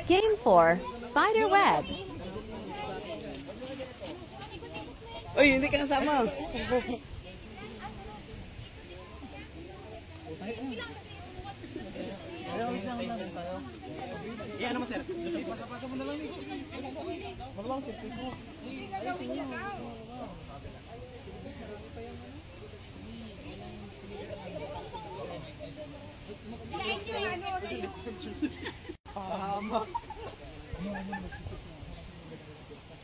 Game 4, Spider Web. Uy, hindi ka kasama. Iya naman sir. Pasa-pasa mo na lang ito. Maluwang sir. Pahamak.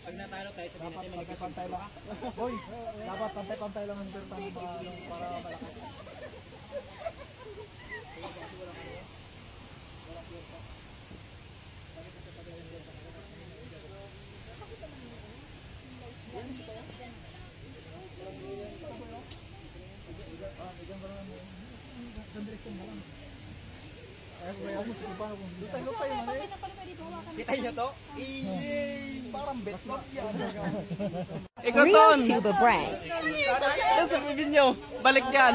Pag natalo tayo sa dapat pantay-pantay lang. Hoy, dapat pantay-pantay lang ang persona para malakas. Kita niyo to? Parang betmap yan. Ikaw ton! Tuba branch. Yan sa bibig nyo. Balik dyan.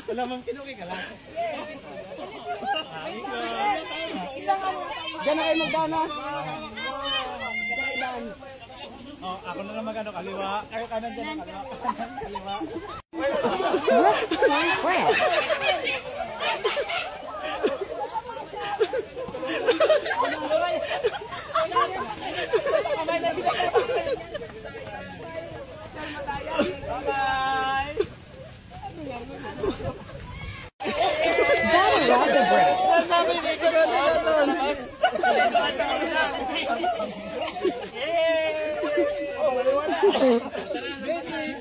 Wala mang kinuki ka lang. Diyan na kayo magdana. Oh, ako na lang magano kaliwa. Kayo kanan dyan kaliwa. Kaliwa. Brooks Point Branch. Battle Roger Branch. Sasabi ni ko na doon. Oh, wala. Basic.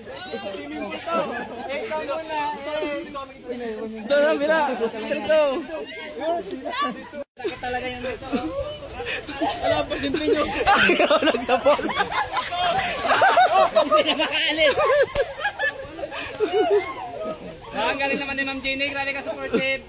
Ikaw muna. Doon na, bila. Trito. Sakit talaga yung dito. Alam pa, simple nyo. Ikaw nagsapot. Hindi na makaalis. Ang galing naman ni Ma'am Jenny. Grabe ka supportive.